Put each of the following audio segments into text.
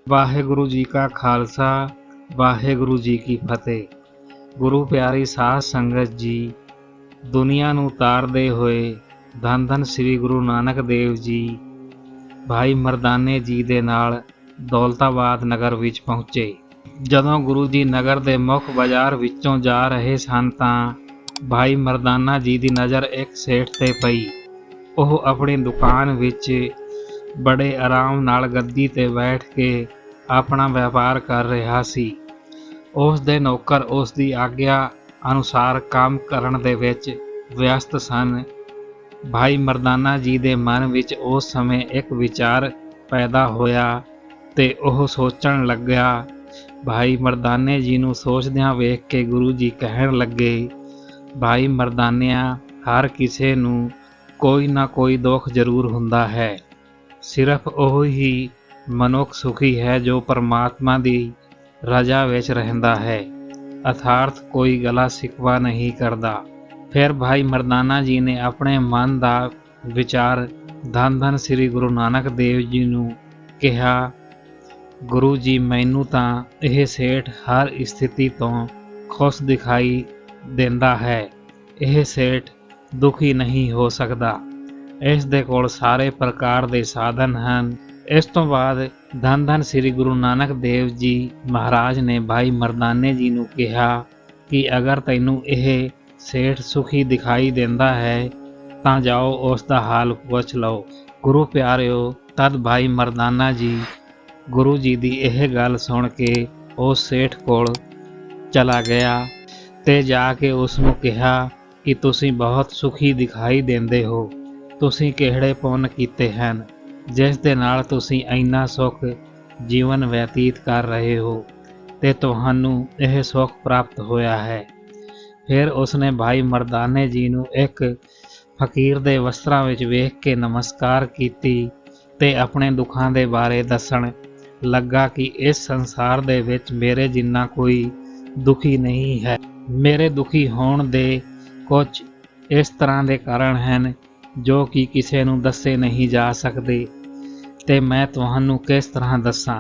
वाहेगुरु जी का खालसा वाहेगुरु जी की फतेह। गुरु प्यारी साध संगत जी, दुनिया नूं तारदे होए धन धन श्री गुरु नानक देव जी भाई मरदाने जी दे नाल दौलताबाद नगर विच पहुँचे। जदों गुरु जी नगर दे मुख बाजार विचों जा रहे सन तां भाई मरदाना जी दी नज़र एक सेठ ते पई। ਉਹ अपनी दुकान विच बड़े आराम नाल गद्दी ते बैठ के अपना व्यापार कर रहा सी। उस दे नौकर उस दी आग्या अनुसार काम करन दे विच व्यस्त सन। भाई मरदाना जी दे मन विच उस समय एक विचार पैदा होया ते ਉਹ सोचण लग्या। भाई मरदाने जी नूं सोचदियां वेख के गुरु जी कहण लगे, भाई मरदानिया, हर किसे नूं कोई ना कोई दुख जरूर हुंदा है। सिर्फ ਉਹੀ मनुख सुखी है जो परमात्मा दी रजा विच रहिंदा है, अर्थात कोई गला सिकवा नहीं करदा। फिर भाई मरदाना जी ने अपने मन दा विचार धन धन श्री गुरु नानक देव जी नूं कहा, गुरु जी मैनू तां ਇਹ सेठ हर स्थिति तो खुश दिखाई देंदा है। ਇਹ सेठ दुखी नहीं हो सकता। इस दे कोल सारे प्रकार के साधन हैं। इस तो बाद धन धन श्री गुरु नानक देव जी महाराज ने भाई मरदाने जी नूं कहा कि अगर तैनू यह सेठ सुखी दिखाई देंदा है तां जाओ उसका हाल पुछ लो। गुरु प्यारिओ, तद भाई मरदाना जी गुरु जी की यह गल सुन के उस सेठ कोल चला गया ते जाके उसनूं कहा कि तुसी बहुत सुखी दिखाई देंदे हो। तुसी किहड़े पुण्य कीते हैं जिस दे नाल तुसी इन्ना सुख जीवन व्यतीत कर रहे हो ते तुहानू यह सुख प्राप्त होया है। फिर उसने भाई मरदाने जी नूं एक फकीर दे वस्त्रां विच वेख के नमस्कार कीती ते अपने दुखां दे बारे दसण लगा कि इस संसार दे विच मेरे जिन्ना कोई दुखी नहीं है। मेरे दुखी होण दे कुछ इस तरह के कारण हैं जो कि किसी नूं दसे नहीं जा सकते, ते मैं तुहानू किस तरह दसां।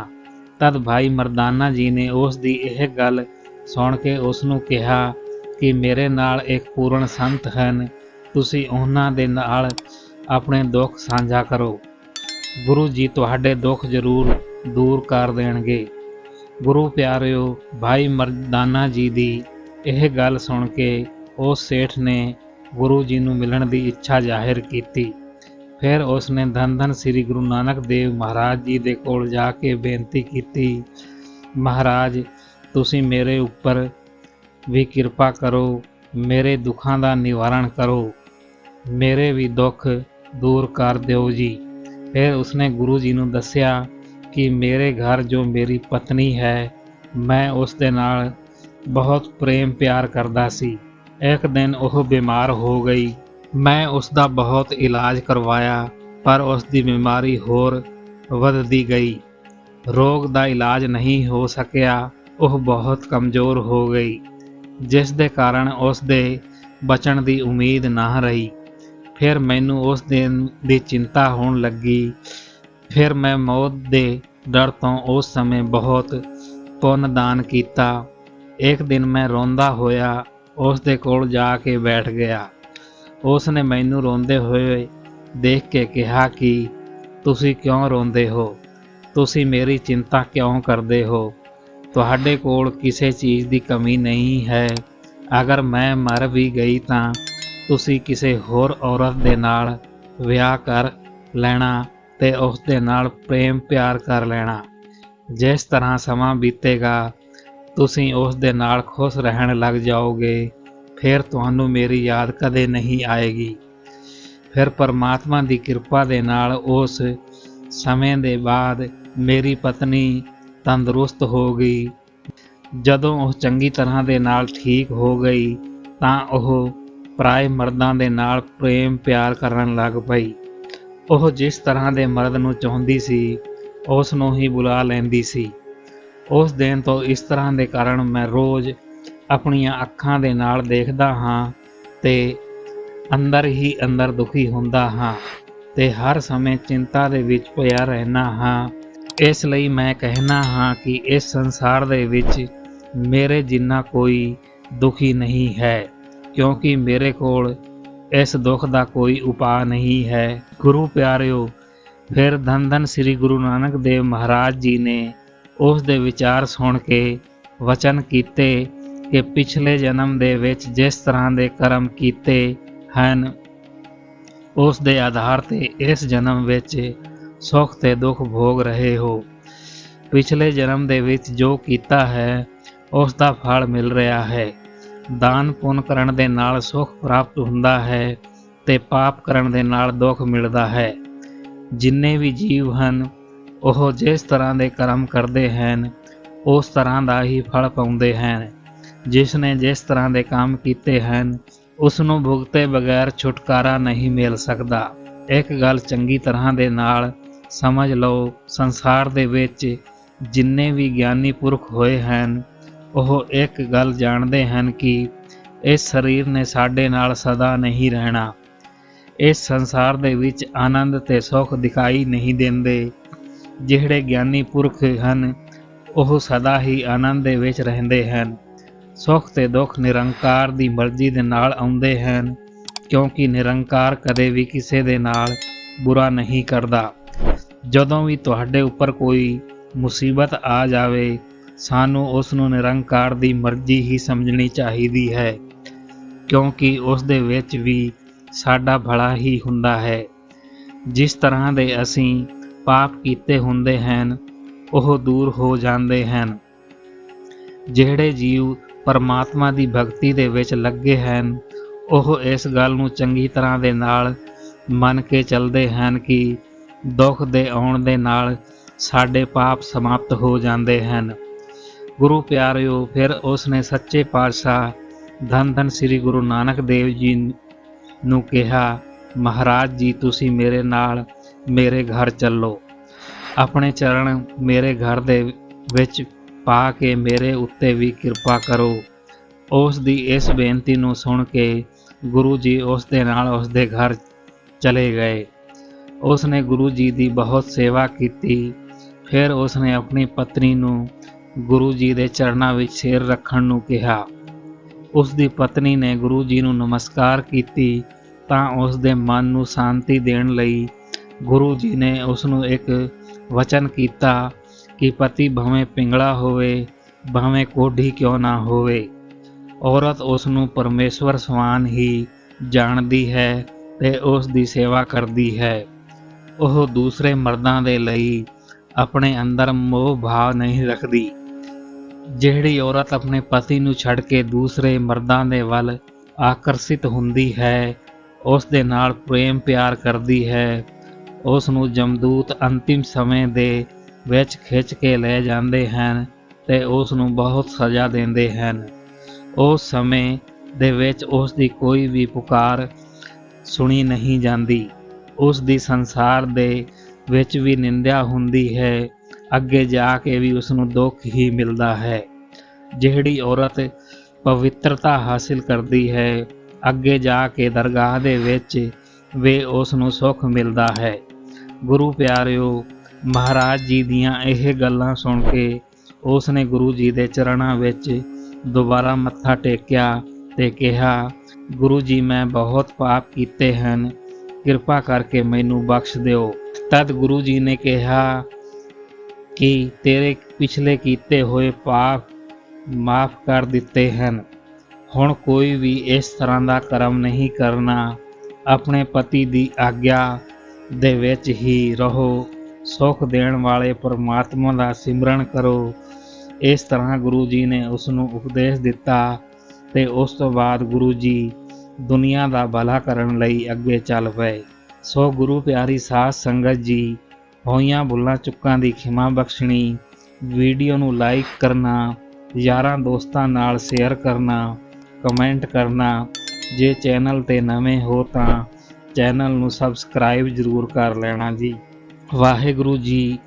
तद भाई मरदाना जी ने उस दी यह गल सुन के उसनूं कहा कि मेरे नाल एक पूर्ण संत हैं, तुसी उन्हां दे नाल अपने दुख साझा करो। गुरु जी तुहाडे दुख जरूर दूर कर देणगे। गुरु प्यारिओ, भाई मरदाना जी दी यह गल सुन के उस सेठ ने गुरु जी नूं मिलण दी इच्छा जाहिर की। फिर उसने धन धन श्री गुरु नानक देव महाराज जी दे कोल जाके बेनती की, महाराज तुसी मेरे उपर भी किरपा करो, मेरे दुखां दा निवारण करो, मेरे भी दुख दूर कर दिओ जी। फिर उसने गुरु जी नूं दस्या कि मेरे घर जो मेरी पत्नी है, मैं उस दे नाल बहुत प्रेम प्यार करदा सी। एक दिन वह बीमार हो गई। मैं उसका बहुत इलाज करवाया पर उसकी बीमारी होर वधदी गई। रोग का इलाज नहीं हो सकिया। वह बहुत कमज़ोर हो गई जिस दे कारण उस दे बचण की उम्मीद ना रही। फिर मैनू उस दिन की चिंता होने लगी। फिर मैं मौत के डर तो उस समय बहुत पुण्य दान किया। एक दिन मैं रोंदा होया उस दे कोल जाके बैठ गया। उसने मैनू रोंदे हुए देख के कहा कि तुसी क्यों रोंदे हो, तुसी मेरी चिंता क्यों करदे हो, तुहाडे कोल किसी चीज़ की कमी नहीं है। अगर मैं मर भी गई तां तुसी किसी होर औरत दे नाल विआह कर लेना ते उस दे नाल प्रेम प्यार कर लेना। जिस तरह समा बीतेगा तुसी उस दे नाल खुश रहन लग जाओगे। फिर तुहानू मेरी याद कदे नहीं आएगी। फिर परमात्मा की किरपा दे नाल उस समय दे बाद मेरी पत्नी तंदुरुस्त हो गई। जदों वह चंगी तरह दे नाल ठीक हो गई तां वह पराए मर्दां दे नाल प्रेम प्यार करन लग पई। वह जिस तरह दे मर्द नूं चाहुंदी सी उस नूं ही बुला लैंदी सी। उस दिन तो इस तरह के कारण मैं रोज़ अपनियां अखां दे नाल देखदा हाँ ते अंदर ही अंदर दुखी हुंदा हाँ ते हर समय चिंता दे विच पिया रहना हाँ। ਇਸ ਲਈ ਮੈਂ ਕਹਿਣਾ ਹਾਂ ਕਿ ਇਸ ਸੰਸਾਰ ਦੇ ਵਿੱਚ ਮੇਰੇ ਜਿੰਨਾ ਕੋਈ ਦੁਖੀ ਨਹੀਂ ਹੈ, ਕਿਉਂਕਿ ਮੇਰੇ ਕੋਲ ਇਸ ਦੁੱਖ ਦਾ ਕੋਈ ਉਪਾਅ ਨਹੀਂ ਹੈ। ਗੁਰੂ ਪਿਆਰਿਓ, ਫਿਰ ਧੰਨ ਧੰਨ ਸ੍ਰੀ ਗੁਰੂ ਨਾਨਕ ਦੇਵ ਮਹਾਰਾਜ ਜੀ ਨੇ ਉਸ ਦੇ ਵਿਚਾਰ ਸੁਣ ਕੇ ਵਚਨ ਕੀਤੇ ਕਿ ਪਿਛਲੇ ਜਨਮ ਦੇ ਵਿੱਚ ਜਿਸ ਤਰ੍ਹਾਂ ਦੇ ਕਰਮ ਕੀਤੇ ਹਨ, ਉਸ ਦੇ ਆਧਾਰ ਤੇ ਇਸ ਜਨਮ ਵਿੱਚ ਸੁੱਖ ਤੇ ਦੁੱਖ ਭੋਗ ਰਹੇ ਹੋ। ਪਿਛਲੇ ਜਨਮ ਦੇ ਵਿੱਚ ਜੋ ਕੀਤਾ ਹੈ ਉਸ ਦਾ ਫਲ ਮਿਲ ਰਿਹਾ ਹੈ। ਦਾਨ ਪੁੰਨ ਕਰਨ ਦੇ ਨਾਲ ਸੁੱਖ ਪ੍ਰਾਪਤ ਹੁੰਦਾ ਹੈ ਤੇ ਪਾਪ ਕਰਨ ਦੇ ਨਾਲ ਦੁੱਖ ਮਿਲਦਾ ਹੈ। ਜਿੰਨੇ ਵੀ ਜੀਵ ਹਨ ਉਹ ਜਿਸ ਤਰ੍ਹਾਂ ਦੇ ਕਰਮ ਕਰਦੇ ਹਨ ਉਸ ਤਰ੍ਹਾਂ ਦਾ ਹੀ ਫਲ ਪਾਉਂਦੇ ਹਨ। ਜਿਸ ਨੇ ਜਿਸ ਤਰ੍ਹਾਂ ਦੇ ਕੰਮ ਕੀਤੇ ਹਨ ਉਸ ਨੂੰ ਭੁਗਤੇ ਬਗੈਰ ਛੁਟਕਾਰਾ ਨਹੀਂ ਮਿਲ ਸਕਦਾ। ਇੱਕ ਗੱਲ ਚੰਗੀ ਤਰ੍ਹਾਂ ਦੇ ਨਾਲ ਸਮਝ ਲਓ, ਸੰਸਾਰ ਦੇ ਵਿੱਚ ਜਿੰਨੇ ਵੀ ਗਿਆਨੀ ਪੁਰਖ ਹੋਏ ਹਨ ਉਹ ਇੱਕ ਗੱਲ ਜਾਣਦੇ ਹਨ ਕਿ ਇਸ ਸਰੀਰ ਨੇ ਸਾਡੇ ਨਾਲ ਸਦਾ ਨਹੀਂ ਰਹਿਣਾ। ਇਸ ਸੰਸਾਰ ਦੇ ਵਿੱਚ ਆਨੰਦ ਤੇ ਸੁੱਖ ਦਿਖਾਈ ਨਹੀਂ ਦਿੰਦੇ। ਜਿਹੜੇ ਗਿਆਨੀ ਪੁਰਖ ਹਨ ਉਹ ਸਦਾ ਹੀ ਆਨੰਦ ਦੇ ਵਿੱਚ ਰਹਿੰਦੇ ਹਨ। ਸੁੱਖ ਤੇ ਦੁੱਖ ਨਿਰੰਕਾਰ ਦੀ ਮਰਜ਼ੀ ਦੇ ਨਾਲ ਆਉਂਦੇ ਹਨ, ਕਿਉਂਕਿ ਨਿਰੰਕਾਰ ਕਦੇ ਵੀ ਕਿਸੇ ਦੇ ਨਾਲ ਬੁਰਾ ਨਹੀਂ ਕਰਦਾ। ਜਦੋਂ ਵੀ ਤੁਹਾਡੇ ਉੱਪਰ ਕੋਈ ਮੁਸੀਬਤ ਆ ਜਾਵੇ, ਸਾਨੂੰ ਉਸ ਨੂੰ ਨਿਰੰਕਾਰ ਦੀ ਮਰਜ਼ੀ ਹੀ ਸਮਝਣੀ ਚਾਹੀਦੀ ਹੈ, ਕਿਉਂਕਿ ਉਸ ਦੇ ਵਿੱਚ ਵੀ ਸਾਡਾ ਭਲਾ ਹੀ ਹੁੰਦਾ ਹੈ। ਜਿਸ ਤਰ੍ਹਾਂ ਦੇ ਅਸੀਂ ਪਾਪ ਕੀਤੇ ਹੁੰਦੇ ਹਨ ਉਹ ਦੂਰ ਹੋ ਜਾਂਦੇ ਹਨ। ਜਿਹੜੇ ਜੀਵ ਪਰਮਾਤਮਾ ਦੀ ਭਗਤੀ ਦੇ ਵਿੱਚ ਲੱਗੇ ਹਨ ਉਹ ਇਸ ਗੱਲ ਨੂੰ ਚੰਗੀ ਤਰ੍ਹਾਂ ਦੇ ਨਾਲ ਮੰਨ ਕੇ ਚੱਲਦੇ ਹਨ ਕਿ ਦੁੱਖ ਦੇ ਆਉਣ ਦੇ ਨਾਲ ਸਾਡੇ ਪਾਪ ਸਮਾਪਤ ਹੋ ਜਾਂਦੇ ਹਨ। ਗੁਰੂ ਪਿਆਰਿਓ, ਫਿਰ ਉਸ ਨੇ ਸੱਚੇ ਪਾਤਸ਼ਾਹ ਧੰਨ ਧੰਨ ਸ੍ਰੀ ਗੁਰੂ ਨਾਨਕ ਦੇਵ ਜੀ ਨੂੰ ਕਿਹਾ, ਮਹਾਰਾਜ ਜੀ ਤੁਸੀਂ ਮੇਰੇ ਨਾਲ ਮੇਰੇ ਘਰ ਚੱਲੋ। ਆਪਣੇ ਚਰਨ ਮੇਰੇ ਘਰ ਦੇ ਵਿੱਚ ਪਾ ਕੇ ਮੇਰੇ ਉੱਤੇ ਵੀ ਕਿਰਪਾ ਕਰੋ। ਉਸ ਦੀ ਇਸ ਬੇਨਤੀ ਨੂੰ ਸੁਣ ਕੇ ਗੁਰੂ ਜੀ ਉਸ ਦੇ ਨਾਲ ਉਸ ਦੇ ਘਰ ਚਲੇ ਗਏ। ਉਸ ਨੇ ਗੁਰੂ ਜੀ ਦੀ ਬਹੁਤ ਸੇਵਾ ਕੀਤੀ। ਫਿਰ ਉਸ ਨੇ ਆਪਣੀ ਪਤਨੀ ਨੂੰ ਗੁਰੂ ਜੀ ਦੇ ਚਰਨਾਂ ਵਿੱਚ ਸਿਰ ਰੱਖਣ ਨੂੰ ਕਿਹਾ। ਉਸ ਦੀ ਪਤਨੀ ਨੇ ਗੁਰੂ ਜੀ ਨੂੰ ਨਮਸਕਾਰ ਕੀਤੀ ਤਾਂ ਉਸ ਦੇ ਮਨ ਨੂੰ ਸ਼ਾਂਤੀ ਦੇਣ ਲਈ ਗੁਰੂ ਜੀ ਨੇ ਉਸ ਨੂੰ ਇੱਕ ਵਚਨ ਕੀਤਾ ਕਿ ਪਤੀ ਭਾਵੇਂ ਪਿੰਗਲਾ ਹੋਵੇ, ਭਾਵੇਂ ਕੋਢੀ ਕਿਉਂ ਨਾ ਹੋਵੇ, ਔਰਤ ਉਸ ਨੂੰ ਪਰਮੇਸ਼ਵਰ ਸਮਾਨ ਹੀ ਜਾਣਦੀ ਹੈ ਤੇ ਉਸ ਦੀ ਸੇਵਾ ਕਰਦੀ ਹੈ। ਉਹ ਦੂਸਰੇ ਮਰਦਾਂ ਦੇ ਲਈ ਆਪਣੇ ਅੰਦਰ ਮੋਹ ਭਾਵ ਨਹੀਂ ਰੱਖਦੀ। ਜਿਹੜੀ ਔਰਤ ਆਪਣੇ ਪਤੀ ਨੂੰ ਛੱਡ ਕੇ ਦੂਸਰੇ ਮਰਦਾਂ ਦੇ ਵੱਲ ਆਕਰਸ਼ਿਤ ਹੁੰਦੀ ਹੈ, ਉਸ ਦੇ ਨਾਲ ਪ੍ਰੇਮ ਪਿਆਰ ਕਰਦੀ ਹੈ, ਉਸ ਨੂੰ ਜਮਦੂਤ ਅੰਤਿਮ ਸਮੇਂ ਦੇ ਵਿੱਚ ਖਿੱਚ ਕੇ ਲੈ ਜਾਂਦੇ ਹਨ ਤੇ ਉਸ ਨੂੰ ਬਹੁਤ ਸਜ਼ਾ ਦਿੰਦੇ ਹਨ। ਉਸ ਸਮੇਂ ਦੇ ਵਿੱਚ ਉਸ ਦੀ ਕੋਈ ਵੀ ਪੁਕਾਰ ਸੁਣੀ ਨਹੀਂ ਜਾਂਦੀ। ਉਸ ਦੀ ਸੰਸਾਰ ਦੇ ਵਿੱਚ ਵੀ ਨਿੰਦਿਆ ਹੁੰਦੀ ਹੈ, ਅੱਗੇ ਜਾ ਕੇ ਵੀ ਉਸ ਨੂੰ ਦੁੱਖ ਹੀ ਮਿਲਦਾ ਹੈ। ਜਿਹੜੀ ਔਰਤ ਪਵਿੱਤਰਤਾ ਹਾਸਿਲ ਕਰਦੀ ਹੈ, ਅੱਗੇ ਜਾ ਕੇ ਦਰਗਾਹ ਦੇ ਵਿੱਚ ਵੀ ਉਸ ਨੂੰ ਸੁੱਖ ਮਿਲਦਾ ਹੈ। ਗੁਰੂ ਪਿਆਰਿਓ, ਮਹਾਰਾਜ ਜੀ ਦੀਆਂ ਇਹ ਗੱਲਾਂ ਸੁਣ ਕੇ ਉਸ ਨੇ ਗੁਰੂ ਜੀ ਦੇ ਚਰਨਾਂ ਵਿੱਚ ਦੁਬਾਰਾ ਮੱਥਾ ਟੇਕਿਆ ਤੇ ਕਿਹਾ, ਗੁਰੂ ਜੀ ਮੈਂ ਬਹੁਤ ਪਾਪ ਕੀਤੇ ਹਨ, ਕਿਰਪਾ ਕਰਕੇ ਮੈਨੂੰ ਬਖਸ਼ ਦਿਓ। ਤਦ ਗੁਰੂ ਜੀ ਨੇ ਕਿਹਾ ਕਿ ਤੇਰੇ ਪਿਛਲੇ ਕੀਤੇ ਹੋਏ ਪਾਪ ਮਾਫ ਕਰ ਦਿੱਤੇ ਹਨ। ਹੁਣ ਕੋਈ ਵੀ ਇਸ ਤਰ੍ਹਾਂ ਦਾ ਕਰਮ ਨਹੀਂ ਕਰਨਾ। ਆਪਣੇ ਪਤੀ ਦੀ ਆਗਿਆ ਦੇ ਵਿੱਚ ਹੀ ਰਹੋ। ਸੁੱਖ ਦੇਣ ਵਾਲੇ ਪਰਮਾਤਮਾ ਦਾ ਸਿਮਰਨ ਕਰੋ। ਇਸ ਤਰ੍ਹਾਂ ਗੁਰੂ ਜੀ ਨੇ ਉਸ ਨੂੰ ਉਪਦੇਸ਼ ਦਿੱਤਾ ਤੇ ਉਸ ਤੋਂ ਬਾਅਦ ਗੁਰੂ ਜੀ ਦੁਨੀਆ ਦਾ ਭਲਾ ਕਰਨ ਲਈ ਅੱਗੇ ਚੱਲ ਪਏ। ਸੋ ਗੁਰੂ ਪਿਆਰੀ ਸਾਧ ਸੰਗਤ ਜੀ, ਹੋਈਆਂ ਭੁੱਲਾਂ ਚੁੱਕਾਂ ਦੀ ਖਿਮਾ ਬਖਸ਼ਣੀ। ਵੀਡੀਓ ਨੂੰ ਲਾਈਕ ਕਰਨਾ, ਯਾਰਾਂ ਦੋਸਤਾਂ ਨਾਲ ਸ਼ੇਅਰ ਕਰਨਾ, ਕਮੈਂਟ ਕਰਨਾ। ਜੇ ਚੈਨਲ ਤੇ ਨਵੇਂ ਹੋ ਤਾਂ ਚੈਨਲ ਨੂੰ ਸਬਸਕ੍ਰਾਈਬ ਜ਼ਰੂਰ ਕਰ ਲੈਣਾ ਜੀ। ਵਾਹਿਗੁਰੂ ਜੀ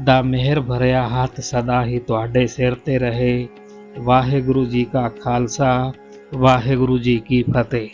ਦਾ ਮਿਹਰ ਭਰਿਆ ਹੱਥ ਸਦਾ ਹੀ ਤੁਹਾਡੇ ਸਿਰ ਤੇ ਰਹੇ। ਵਾਹਿਗੁਰੂ ਜੀ ਕਾ ਖਾਲਸਾ, ਵਾਹਿਗੁਰੂ ਜੀ ਕੀ ਫਤਿਹ।